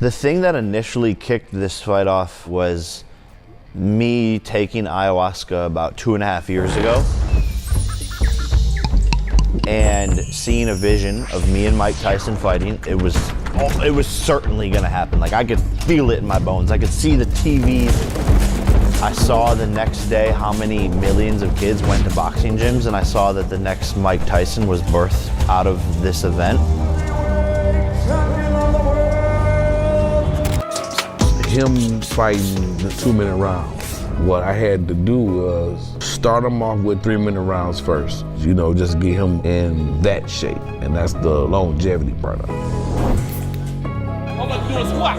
The thing that initially kicked this fight off was me taking ayahuasca about 2.5 years ago and seeing a vision of me and Mike Tyson fighting. It was certainly gonna happen. Like, I could feel it in my bones. I could see the TVs. I saw the next day how many millions of kids went to boxing gyms, and I saw that the next Mike Tyson was birthed out of this event. Him fighting the 2-minute round. What I had to do was start him off with 3-minute rounds first. You know, just get him in that shape. And that's the longevity part of it. I'm like doing a squat.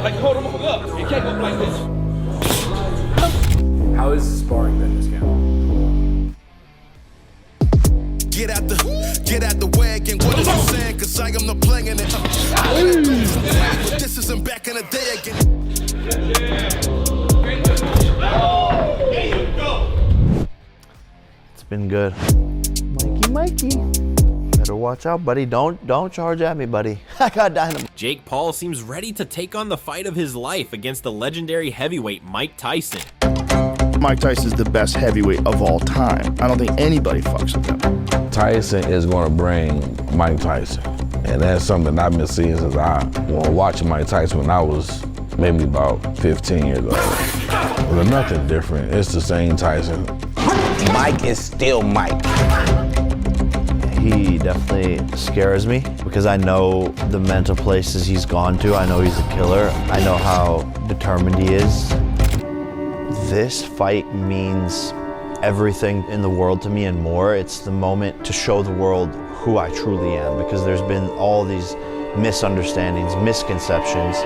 Like hold him up. You can't go like this. How is sparring then this camp? Get out the wagon, what is you saying? Cause I am not playing it. This isn't back in the day again. It's been good. Mikey. Better watch out, buddy. Don't charge at me, buddy. I got dynamite. Jake Paul seems ready to take on the fight of his life against the legendary heavyweight Mike Tyson. Mike Tyson's the best heavyweight of all time. I don't think anybody fucks with him. Tyson is going to bring Mike Tyson. And that's something I've been seeing since I was watching Mike Tyson when I was maybe about 15 years old. There's nothing different. It's the same Tyson. Mike is still Mike. He definitely scares me because I know the mental places he's gone to. I know he's a killer. I know how determined he is. This fight means everything in the world to me and more. It's the moment to show the world who I truly am, because there's been all these misunderstandings, misconceptions.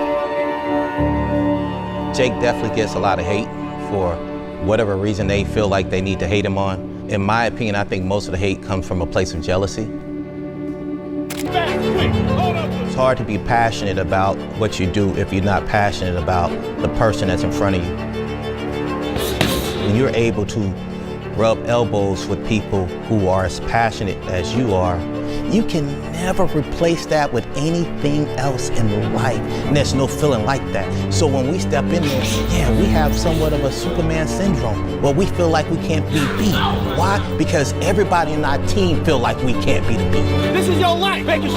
Jake definitely gets a lot of hate for whatever reason they feel like they need to hate him on. In my opinion, I think most of the hate comes from a place of jealousy. It's hard to be passionate about what you do if you're not passionate about the person that's in front of you. When you're able to rub elbows with people who are as passionate as you are, you can never replace that with anything else in life. And there's no feeling like that. So when we step in there, yeah, we have somewhat of a Superman syndrome, where we feel like we can't be beat. Why? Because everybody in our team feel like we can't be the beat. This is your life. Make it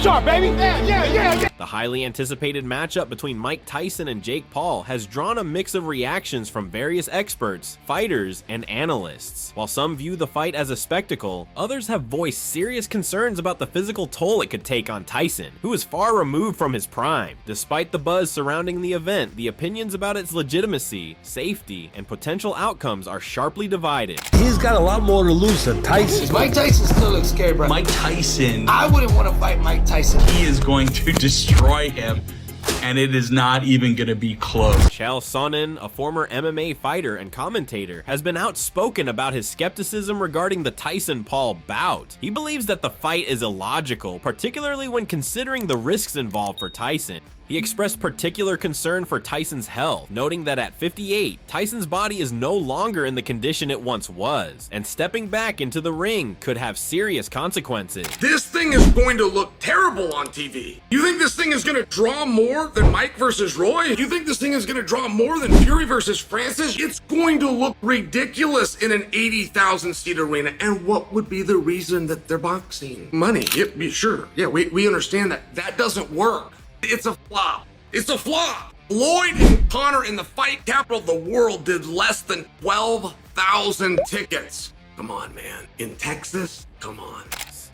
sharp, baby. Yeah. The highly anticipated matchup between Mike Tyson and Jake Paul has drawn a mix of reactions from various experts, fighters, and analysts. While some view the fight as a spectacle, others have voiced serious concerns about the physical toll it could take on Tyson, who is far removed from his prime. Despite the buzz surrounding the event, the opinions about its legitimacy, safety, and potential outcomes are sharply divided. He's got a lot more to lose than Tyson. Mike Tyson still looks scary, bro. Mike Tyson. I wouldn't want to fight Mike Tyson. He is going to destroy him, and it is not even going to be close. Chael Sonnen, a former MMA fighter and commentator, has been outspoken about his skepticism regarding the Tyson-Paul bout. He believes that the fight is illogical, particularly when considering the risks involved for Tyson. He expressed particular concern for Tyson's health, noting that at 58, Tyson's body is no longer in the condition it once was, and stepping back into the ring could have serious consequences. This thing is going to look terrible on TV. You think this thing is going to draw more than Mike versus Roy? You think this thing is going to draw more than Fury versus Francis? It's going to look ridiculous in an 80,000 seat arena. And what would be the reason that they're boxing? Money. Yep, sure. Yeah, we understand that. That doesn't work. It's a flop. It's a flop. Floyd and Connor in the fight capital of the world did less than 12,000 tickets. Come on, man. In Texas? Come on.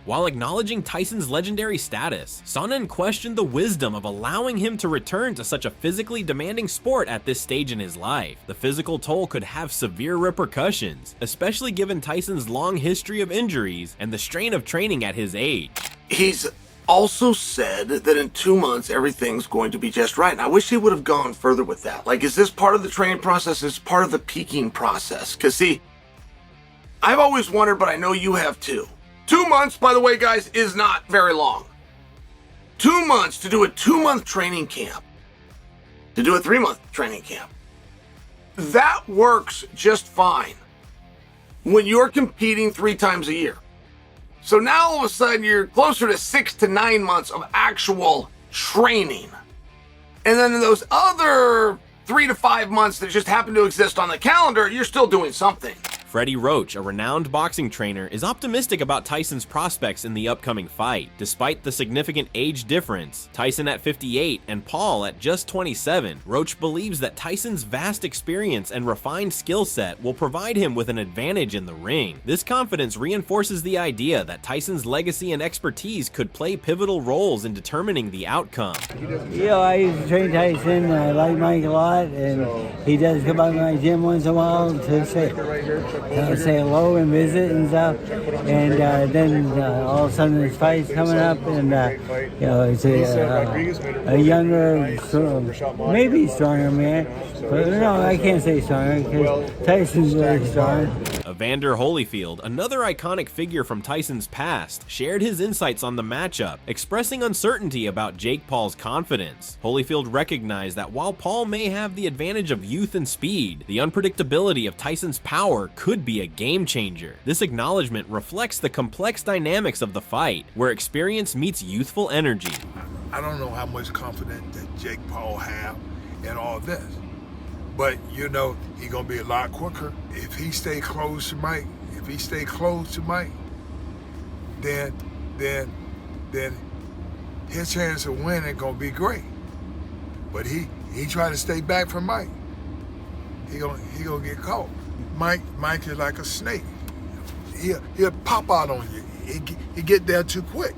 While acknowledging Tyson's legendary status, Sonnen questioned the wisdom of allowing him to return to such a physically demanding sport at this stage in his life. The physical toll could have severe repercussions, especially given Tyson's long history of injuries and the strain of training at his age. He's also said that in 2 months, everything's going to be just right. And I wish he would have gone further with that. Like, is this part of the training process? Is part of the peaking process? Because, see, I've always wondered, but I know you have too. 2 months, by the way, guys, is not very long. 2 months to do a 2-month training camp, to do a 3-month training camp. That works just fine when you're competing 3 times a year. So now all of a sudden you're closer to 6 to 9 months of actual training. And then in those other 3 to 5 months that just happen to exist on the calendar, you're still doing something. Freddie Roach, a renowned boxing trainer, is optimistic about Tyson's prospects in the upcoming fight. Despite the significant age difference, Tyson at 58 and Paul at just 27, Roach believes that Tyson's vast experience and refined skill set will provide him with an advantage in the ring. This confidence reinforces the idea that Tyson's legacy and expertise could play pivotal roles in determining the outcome. You know, I used to train Tyson. I like Mike a lot, and he does come by my gym once in a while to say hello and visit and stuff. And then all of a sudden his fight's coming up, and you know, it's a younger, maybe stronger man. But no, I can't say stronger because Tyson's very strong. Evander Holyfield, another iconic figure from Tyson's past, shared his insights on the matchup, expressing uncertainty about Jake Paul's confidence. Holyfield recognized that while Paul may have the advantage of youth and speed, the unpredictability of Tyson's power could be a game changer. This acknowledgement reflects the complex dynamics of the fight, where experience meets youthful energy. I don't know how much confidence that Jake Paul have in all this. But, you know, he's going to be a lot quicker. If he stay close to Mike, then his chance of winning going to be great. But he try to stay back from Mike, he gonna get caught. Mike is like a snake. He'll pop out on you. He get there too quick.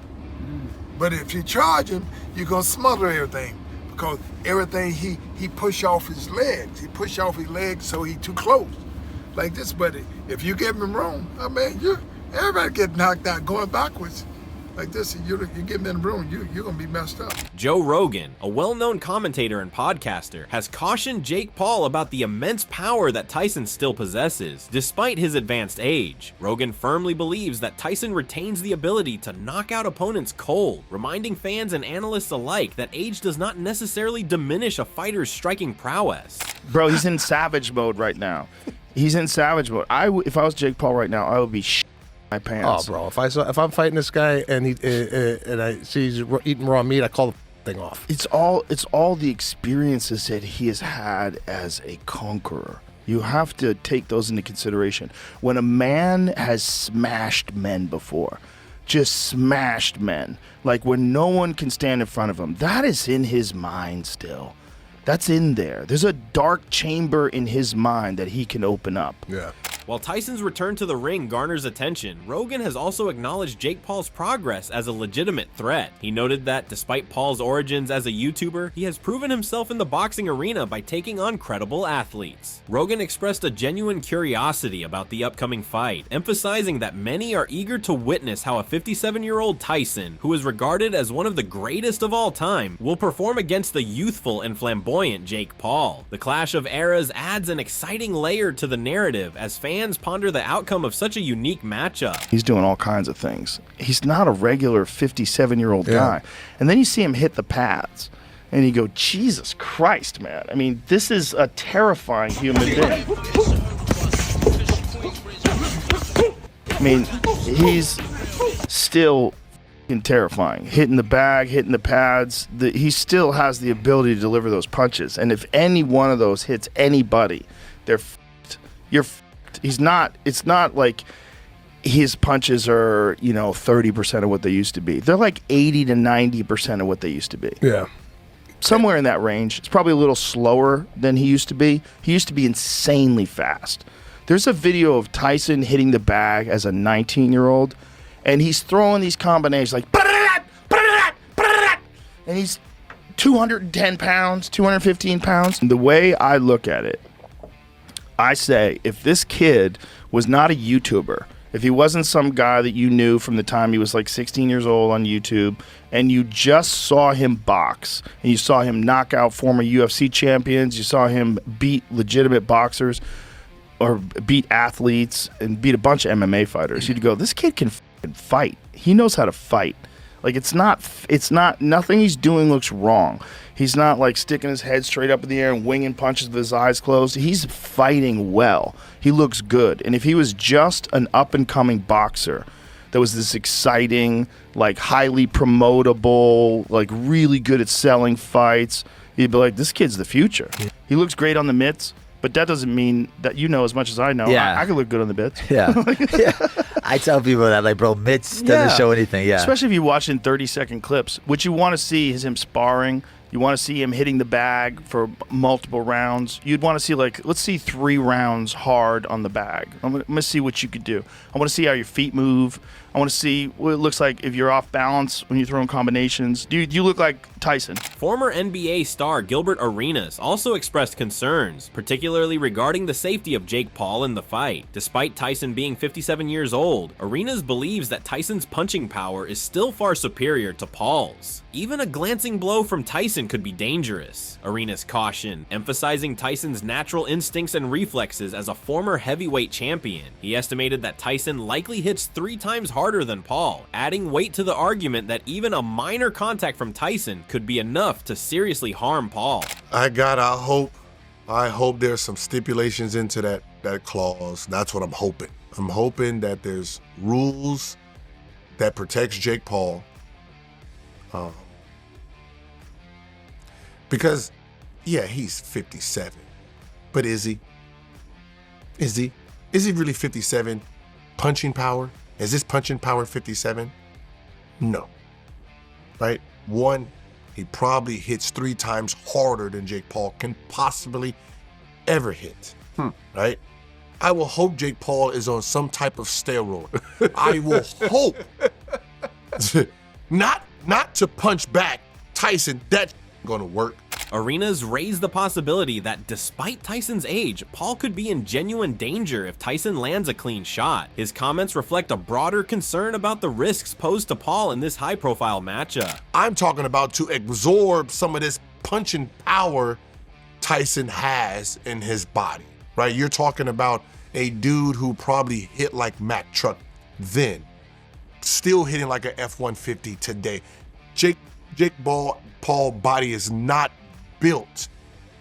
But if you charge him, you're going to smother everything. Because everything he push off his legs. He push off his legs so he too close. Like this, but if you give him room, I mean, everybody get knocked out going backwards. Like this, you get him in the room, you're gonna be messed up. Joe Rogan, a well-known commentator and podcaster, has cautioned Jake Paul about the immense power that Tyson still possesses, despite his advanced age. Rogan firmly believes that Tyson retains the ability to knock out opponents cold, reminding fans and analysts alike that age does not necessarily diminish a fighter's striking prowess. Bro, he's in savage mode right now. He's in savage mode. If I was Jake Paul right now, I would be my pants. Oh, bro! If I'm fighting this guy and I see he's eating raw meat, I call the thing off. It's all the experiences that he has had as a conqueror. You have to take those into consideration. When a man has smashed men before, just smashed men, like when no one can stand in front of him, that is in his mind still. That's in there. There's a dark chamber in his mind that he can open up. Yeah. While Tyson's return to the ring garners attention, Rogan has also acknowledged Jake Paul's progress as a legitimate threat. He noted that despite Paul's origins as a YouTuber, he has proven himself in the boxing arena by taking on credible athletes. Rogan expressed a genuine curiosity about the upcoming fight, emphasizing that many are eager to witness how a 57-year-old Tyson, who is regarded as one of the greatest of all time, will perform against the youthful and flamboyant Jake Paul. The clash of eras adds an exciting layer to the narrative as fans ponder the outcome of such a unique matchup. He's doing all kinds of things. He's not a regular 57-year-old guy. And then you see him hit the pads, and you go, Jesus Christ, man. I mean, this is a terrifying human being. I mean, he's still terrifying. Hitting the bag, hitting the pads. He still has the ability to deliver those punches. And if any one of those hits anybody, they're f***ed. You're f***ed. It's not like his punches are, 30% of what they used to be. They're like 80 to 90% of what they used to be. Yeah. Somewhere in that range. It's probably a little slower than he used to be. He used to be insanely fast. There's a video of Tyson hitting the bag as a 19-year-old, and he's throwing these combinations like, and he's 210 pounds, 215 pounds. And the way I look at it, I say, if this kid was not a YouTuber, if he wasn't some guy that you knew from the time he was like 16 years old on YouTube, and you just saw him box, and you saw him knock out former UFC champions, you saw him beat legitimate boxers, or beat athletes, and beat a bunch of MMA fighters, you'd go, this kid can fight. He knows how to fight. Like, it's not, nothing he's doing looks wrong. He's not like sticking his head straight up in the air and winging punches with his eyes closed. He's fighting well. He looks good. And if he was just an up-and-coming boxer, that was this exciting, like highly promotable, like really good at selling fights, you'd be like, this kid's the future. He looks great on the mitts, but that doesn't mean that you know as much as I know. Yeah. I can look good on the mitts. Yeah. I tell people that, like, bro, mitts doesn't show anything. Yeah. Especially if you watch in 30-second clips. What you want to see is him sparring. You want to see him hitting the bag for multiple rounds. You'd want to see, like, let's see 3 rounds hard on the bag. I'm going to see what you could do. I want to see how your feet move. I want to see what it looks like if you're off balance when you're throwing combinations. Do you look like Tyson? Former NBA star Gilbert Arenas also expressed concerns, particularly regarding the safety of Jake Paul in the fight. Despite Tyson being 57 years old, Arenas believes that Tyson's punching power is still far superior to Paul's. Even a glancing blow from Tyson could be dangerous, Arenas cautioned, emphasizing Tyson's natural instincts and reflexes as a former heavyweight champion. He estimated that Tyson likely hits 3 times harder than Paul, adding weight to the argument that even a minor contact from Tyson could be enough to seriously harm Paul. I hope there's some stipulations into that clause. That's what I'm hoping. I'm hoping that there's rules that protects Jake Paul. Because, yeah, he's 57, but is he? Is he really 57? Punching power? Is this punching power 57? No, right? One, he probably hits 3 times harder than Jake Paul can possibly ever hit, right? I will hope Jake Paul is on some type of steroid. I will hope not to punch back Tyson. That's gonna work. Arenas raised the possibility that despite Tyson's age, Paul could be in genuine danger if Tyson lands a clean shot. His comments reflect a broader concern about the risks posed to Paul in this high-profile matchup. I'm talking about to absorb some of this punching power Tyson has in his body, right? You're talking about a dude who probably hit like Mack Truck then, still hitting like a F-150 today. Jake Paul body is not built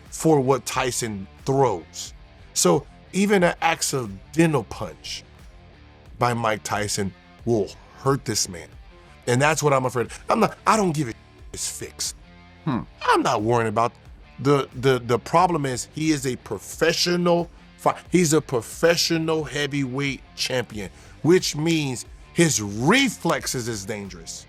for what Tyson throws. So even an accidental punch by Mike Tyson will hurt this man. And that's what I'm afraid of. I don't give it it's fixed. I'm not worrying about the problem is he is a professional he's a professional heavyweight champion, which means his reflexes is dangerous.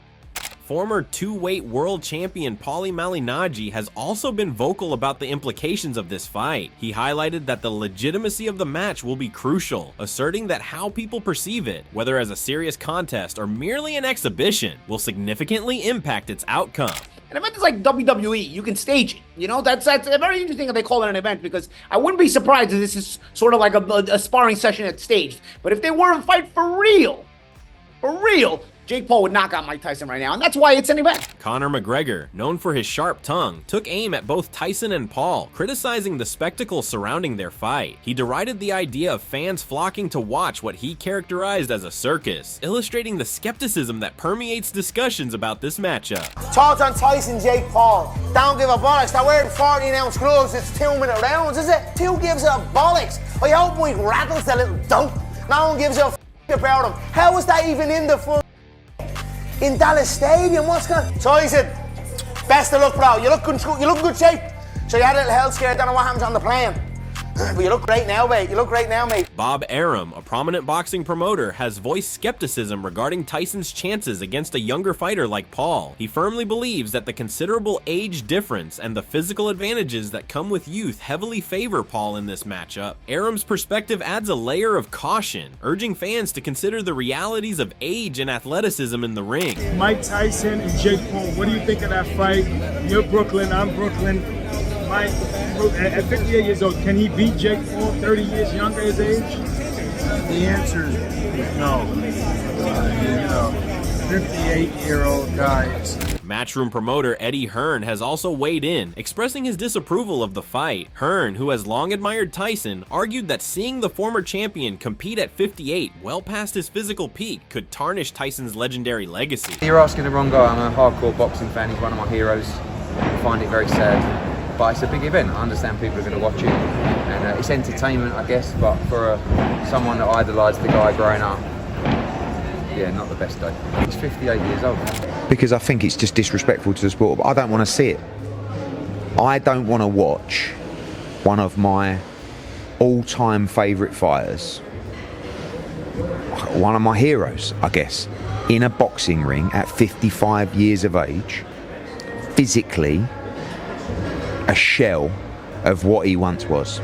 Former 2-weight world champion Paulie Malignaggi has also been vocal about the implications of this fight. He highlighted that the legitimacy of the match will be crucial, asserting that how people perceive it, whether as a serious contest or merely an exhibition, will significantly impact its outcome. An event is like WWE. You can stage it. You know, that's very interesting that they call it an event, because I wouldn't be surprised if this is sort of like a sparring session that's staged. But if they were to fight for real, Jake Paul would knock out Mike Tyson right now, and that's why it's an event. Conor McGregor, known for his sharp tongue, took aim at both Tyson and Paul, criticizing the spectacle surrounding their fight. He derided the idea of fans flocking to watch what he characterized as a circus, illustrating the skepticism that permeates discussions about this matchup. Thoughts on Tyson, Jake Paul? Don't give a bollocks. They're wearing 14-ounce gloves. It's 2-minute rounds, is it? Who gives a bollocks? I hope Mike rattles the little dope. No one gives a f about him. How is that even in the in Dallas Stadium? What's going on? Tyson, best of luck, bro. You look in good shape. So you had a little health scare. I don't know what happens on the plane. But you look great now, mate. You look great now, mate. Bob Arum, a prominent boxing promoter, has voiced skepticism regarding Tyson's chances against a younger fighter like Paul. He firmly believes that the considerable age difference and the physical advantages that come with youth heavily favor Paul in this matchup. Arum's perspective adds a layer of caution, urging fans to consider the realities of age and athleticism in the ring. Mike Tyson and Jake Paul, what do you think of that fight? You're Brooklyn, I'm Brooklyn. Mike, at 58 years old, can he beat Jake Paul 30 years younger his age? The answer is no. 58-year-old guys. Matchroom promoter Eddie Hearn has also weighed in, expressing his disapproval of the fight. Hearn, who has long admired Tyson, argued that seeing the former champion compete at 58, well past his physical peak, could tarnish Tyson's legendary legacy. You're asking the wrong guy. I'm a hardcore boxing fan. He's one of my heroes. I find it very sad. But it's a big event. I understand people are going to watch it, and it's entertainment, I guess. But for someone that idolised the guy growing up, yeah, not the best day. He's 58 years old. Because I think it's just disrespectful to the sport. But I don't want to see it. I don't want to watch one of my all-time favourite fighters, one of my heroes, I guess, in a boxing ring at 55 years of age, physically a shell of what he once was.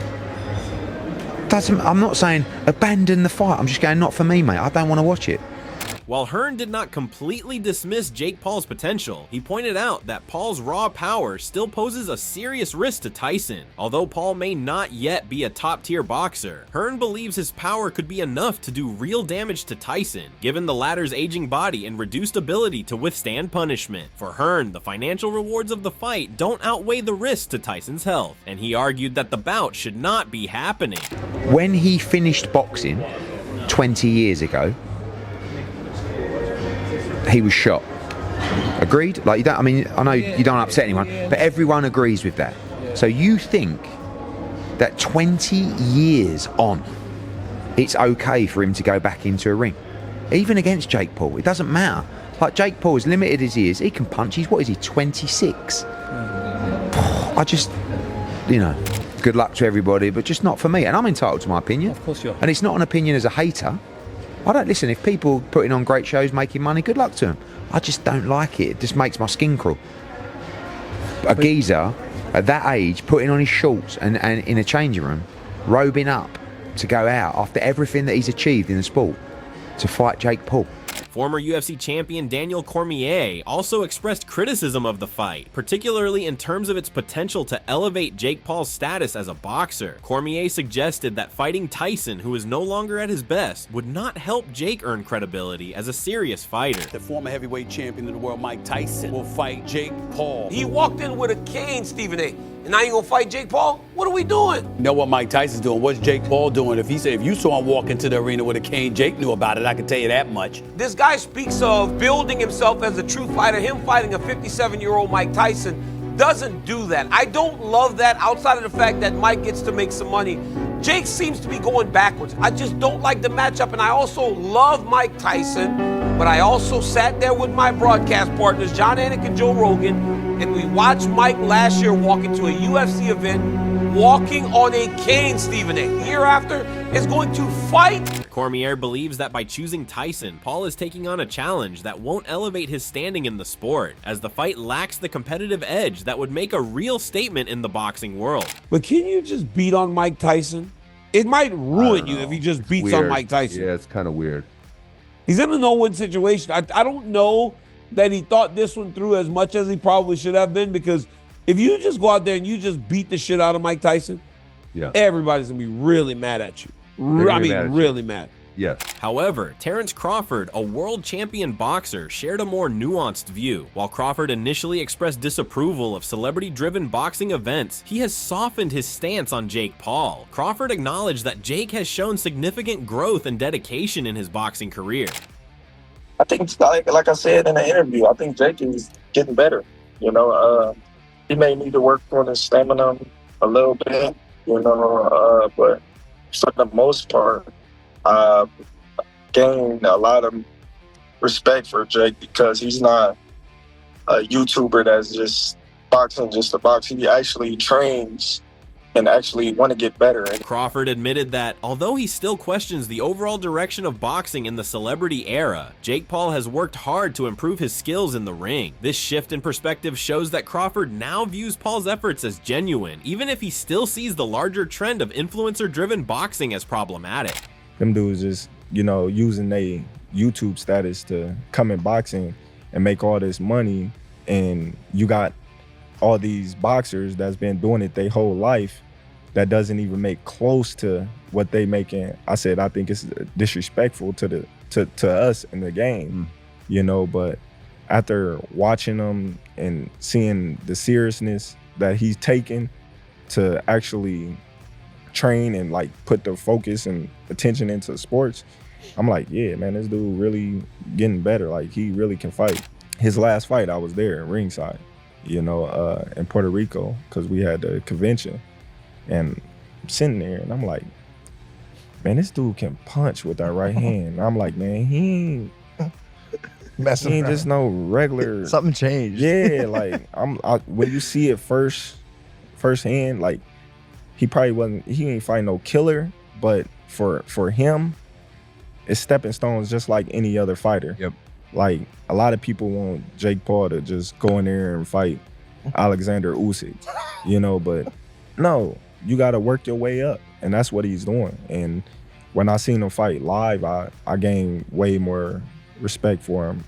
I'm not saying abandon the fight. I'm just going, not for me, mate. I don't want to watch it. While Hearn did not completely dismiss Jake Paul's potential, he pointed out that Paul's raw power still poses a serious risk to Tyson. Although Paul may not yet be a top-tier boxer, Hearn believes his power could be enough to do real damage to Tyson, given the latter's aging body and reduced ability to withstand punishment. For Hearn, the financial rewards of the fight don't outweigh the risk to Tyson's health, and he argued that the bout should not be happening. When he finished boxing 20 years ago, he was shot. Agreed? Like, you don't, I mean, I know you don't upset anyone, but everyone agrees with that. So you think that 20 years on, it's okay for him to go back into a ring? Even against Jake Paul, it doesn't matter. Like, Jake Paul, as limited as he is, he can punch. What is he, 26? I just, you know, good luck to everybody, but just not for me. And I'm entitled to my opinion. Of course you are. And it's not an opinion as a hater. I don't listen. If people putting on great shows, making money, good luck to them. I just don't like it. It just makes my skin crawl. A geezer at that age, putting on his shorts and in a changing room, robing up to go out after everything that he's achieved in the sport to fight Jake Paul. Former UFC champion Daniel Cormier also expressed criticism of the fight, particularly in terms of its potential to elevate Jake Paul's status as a boxer. Cormier suggested that fighting Tyson, who is no longer at his best, would not help Jake earn credibility as a serious fighter. The former heavyweight champion of the world, Mike Tyson, will fight Jake Paul. He walked in with a cane, Stephen A. And now you gonna fight Jake Paul? What are we doing? You know what Mike Tyson's doing? What's Jake Paul doing? If you saw him walk into the arena with a cane, Jake knew about it. I can tell you that much. This guy speaks of building himself as a true fighter. Him fighting a 57-year-old Mike Tyson doesn't do that. I don't love that outside of the fact that Mike gets to make some money. Jake seems to be going backwards. I just don't like the matchup, and I also love Mike Tyson, but I also sat there with my broadcast partners, John Anik and Joe Rogan, and we watched Mike last year walk into a UFC event, walking on a cane, Stephen A. The year after is going to fight. Cormier believes that by choosing Tyson, Paul is taking on a challenge that won't elevate his standing in the sport, as the fight lacks the competitive edge that would make a real statement in the boxing world. But can you just beat on Mike Tyson? It might ruin you if he just beats on Mike Tyson. Yeah, it's kind of weird. He's in a no-win situation. I don't know that he thought this one through as much as he probably should have been, because if you just go out there and you just beat the shit out of Mike Tyson, everybody's going to be really mad at you. Really mad. Yes. However, Terrence Crawford, a world champion boxer, shared a more nuanced view. While Crawford initially expressed disapproval of celebrity-driven boxing events, he has softened his stance on Jake Paul. Crawford acknowledged that Jake has shown significant growth and dedication in his boxing career. I think, like I said in the interview, I think Jake is getting better. You know, he may need to work on his stamina a little bit, you know, but for the most part, gained a lot of respect for Jake, because he's not a YouTuber that's just boxing just to box. He actually trains and actually want to get better. Crawford admitted that although he still questions the overall direction of boxing in the celebrity era, Jake Paul has worked hard to improve his skills in the ring. This shift in perspective shows that Crawford now views Paul's efforts as genuine, even if he still sees the larger trend of influencer-driven boxing as problematic. Them dudes is, you know, using their YouTube status to come in boxing and make all this money, and you got all these boxers that's been doing it their whole life that doesn't even make close to what they making. I think it's disrespectful to us in the game, you know, but after watching them and seeing the seriousness that he's taken to actually train and like put the focus and attention into sports, I'm like, yeah, man, this dude really getting better. Like, he really can fight. His last fight, I was there ringside, you know, in Puerto Rico, because we had the convention, and I'm sitting there and I'm like, man, this dude can punch with that right hand. And I'm like, man, he ain't Messing He ain't around. just no regular. Something changed. Yeah, like when you see it firsthand, like he ain't fighting no killer, but for him, it's stepping stones just like any other fighter. Yep. Like a lot of people want Jake Paul to just go in there and fight Alexander Usyk, but no, you got to work your way up, and that's what he's doing. And when I seen him fight live, I gained way more respect for him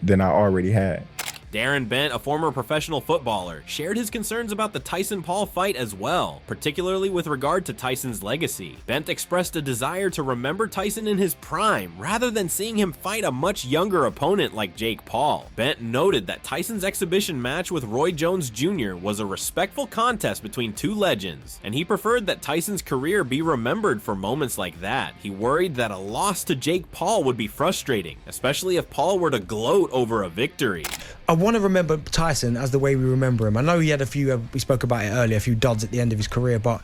than I already had. Darren Bent, a former professional footballer, shared his concerns about the Tyson-Paul fight as well, particularly with regard to Tyson's legacy. Bent expressed a desire to remember Tyson in his prime, rather than seeing him fight a much younger opponent like Jake Paul. Bent noted that Tyson's exhibition match with Roy Jones Jr. was a respectful contest between two legends, and he preferred that Tyson's career be remembered for moments like that. He worried that a loss to Jake Paul would be frustrating, especially if Paul were to gloat over a victory. I want to remember Tyson as the way we remember him. I know he had a few, we spoke about it earlier, a few duds at the end of his career, but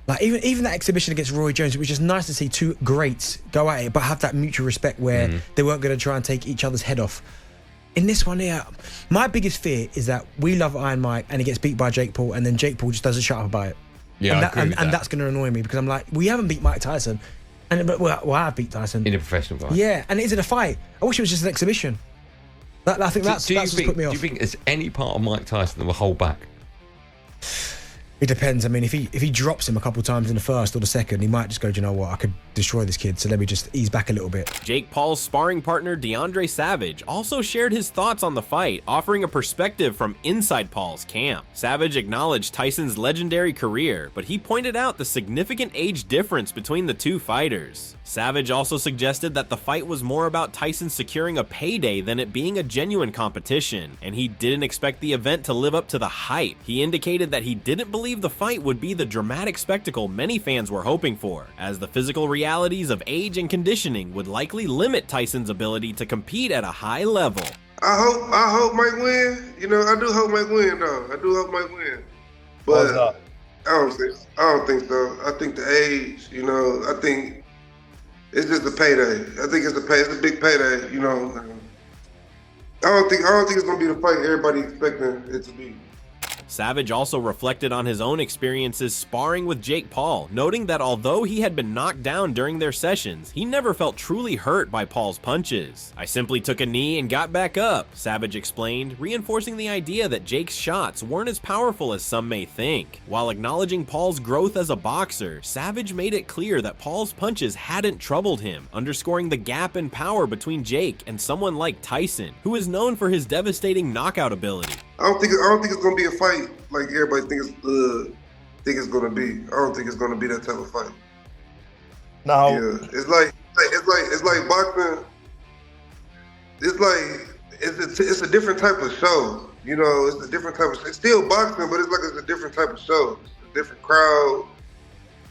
like even that exhibition against Roy Jones, it was just nice to see two greats go at it, but have that mutual respect where they weren't going to try and take each other's head off. In this one here, my biggest fear is that we love Iron Mike and he gets beat by Jake Paul, and then Jake Paul just doesn't shut up about it. Yeah, and that's going to annoy me, because I'm like, we haven't beat Mike Tyson, but I have beat Tyson in a professional fight. Yeah, and it isn't a fight. I wish it was just an exhibition. I think that's what's put me off. Do you think there's any part of Mike Tyson that will hold back? It depends. I mean, if he drops him a couple times in the first or the second, he might just go, do you know what, I could destroy this kid, so let me just ease back a little bit. Jake Paul's sparring partner DeAndre Savage also shared his thoughts on the fight, offering a perspective from inside Paul's camp. Savage acknowledged Tyson's legendary career, but he pointed out the significant age difference between the two fighters. Savage also suggested that the fight was more about Tyson securing a payday than it being a genuine competition, and he didn't expect the event to live up to the hype. He indicated that he didn't believe the fight would be the dramatic spectacle many fans were hoping for, as the physical realities of age and conditioning would likely limit Tyson's ability to compete at a high level. I hope Mike win. I do hope Mike win though. I do hope Mike win. But I don't think so. I think the age, I think it's just a payday. I think it's a big payday, I don't think it's gonna be the fight everybody expecting it to be. Savage also reflected on his own experiences sparring with Jake Paul, noting that although he had been knocked down during their sessions, he never felt truly hurt by Paul's punches. "I simply took a knee and got back up," Savage explained, reinforcing the idea that Jake's shots weren't as powerful as some may think. While acknowledging Paul's growth as a boxer, Savage made it clear that Paul's punches hadn't troubled him, underscoring the gap in power between Jake and someone like Tyson, who is known for his devastating knockout ability. I don't think it's gonna be a fight like everybody think it's gonna be. I don't think it's gonna be that type of fight. No. Yeah, it's like boxing. It's a different type of show. It's a different type of. It's still boxing, but it's a different type of show. It's a different crowd.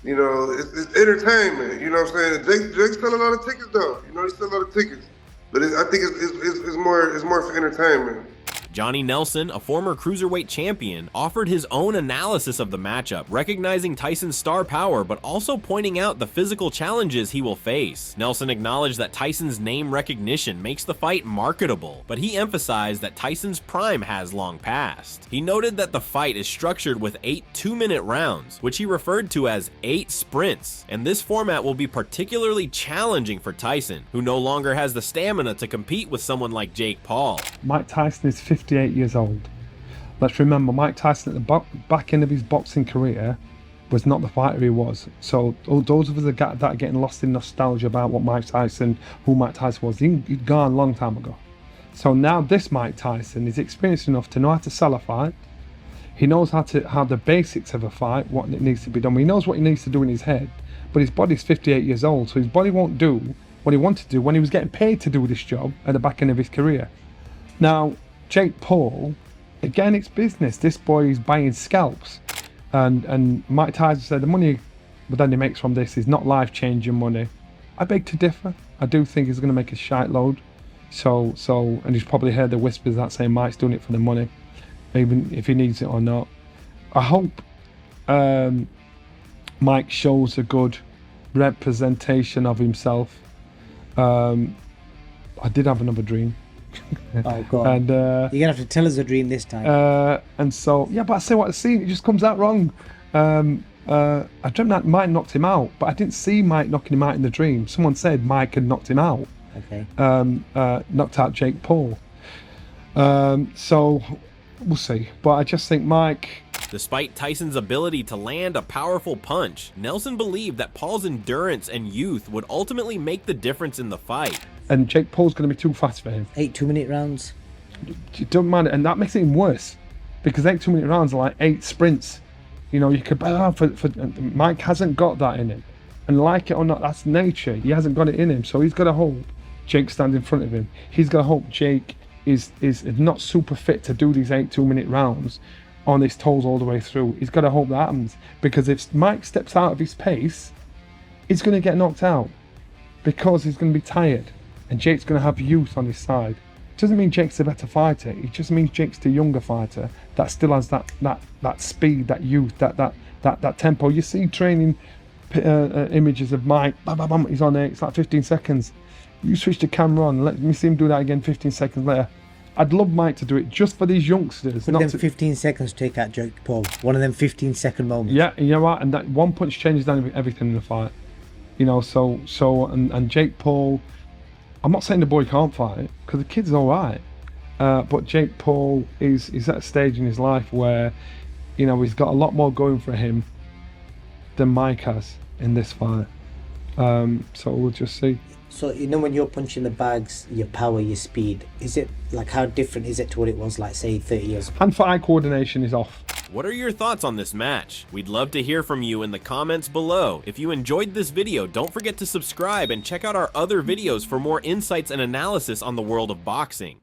It's entertainment. You know what I'm saying? Jake sell a lot of tickets though. He sell a lot of tickets, but I think it's more for entertainment. Johnny Nelson, a former cruiserweight champion, offered his own analysis of the matchup, recognizing Tyson's star power but also pointing out the physical challenges he will face. Nelson acknowledged that Tyson's name recognition makes the fight marketable, but he emphasized that Tyson's prime has long passed. He noted that the fight is structured with 8 two-minute rounds, which he referred to as 8 sprints, and this format will be particularly challenging for Tyson, who no longer has the stamina to compete with someone like Jake Paul. Mike Tyson is 58 years old. Let's remember, Mike Tyson at the back end of his boxing career was not the fighter he was. So those of us that are getting lost in nostalgia about who Mike Tyson was, he'd gone a long time ago. So now this Mike Tyson is experienced enough to know how to sell a fight. He knows how the basics of a fight, what it needs to be done. He knows what he needs to do in his head, but his body's 58 years old, so his body won't do what he wanted to do when he was getting paid to do this job at the back end of his career. Now, Jake Paul, again, it's business. This boy is buying scalps. And Mike Tyson said the money that he makes from this is not life-changing money. I beg to differ. I do think he's going to make a shite load. And he's probably heard the whispers that say Mike's doing it for the money, even if he needs it or not. I hope Mike shows a good representation of himself. I did have another dream. Oh, go on. And You're gonna have to tell us a dream this time. and so yeah, but I say what I seen, it just comes out wrong. I dreamt that Mike knocked him out, but I didn't see Mike knocking him out in the dream. Someone said Mike had knocked him out. Okay. Knocked out Jake Paul. So we'll see. But I just think Mike. Despite Tyson's ability to land a powerful punch, Nelson believed that Paul's endurance and youth would ultimately make the difference in the fight. And Jake Paul's going to be too fast for him. 8 2-minute rounds. It doesn't matter, and that makes it even worse because 8 2-minute rounds are like 8 sprints. You know, you could. Mike hasn't got that in him, and like it or not, that's nature. He hasn't got it in him, so he's got to hope Jake stands in front of him. He's got to hope Jake is not super fit to do these 8 2-minute rounds on his toes all the way through. He's got to hope that happens, because if Mike steps out of his pace, he's going to get knocked out because he's going to be tired, and Jake's going to have youth on his side. It doesn't mean Jake's a better fighter. It just means Jake's the younger fighter that still has that speed, that youth, that tempo. You see training images of Mike, bam, bam, bam, he's on it. It's like 15 seconds. You switch the camera on, let me see him do that again 15 seconds later. I'd love Mike to do it just for these youngsters. But then 15 seconds to take out Jake Paul. One of them 15-second moments. Yeah, you know what? And that one punch changes down everything in the fight. You know, and Jake Paul, I'm not saying the boy can't fight, because the kid's all right. But Jake Paul is at a stage in his life where, you know, he's got a lot more going for him than Mike has in this fight. So we'll just see. So, you know, when you're punching the bags, your power, your speed, is it like, how different is it to what it was like, say, 30 years ago? Hand-eye coordination is off. What are your thoughts on this match? We'd love to hear from you in the comments below. If you enjoyed this video, don't forget to subscribe and check out our other videos for more insights and analysis on the world of boxing.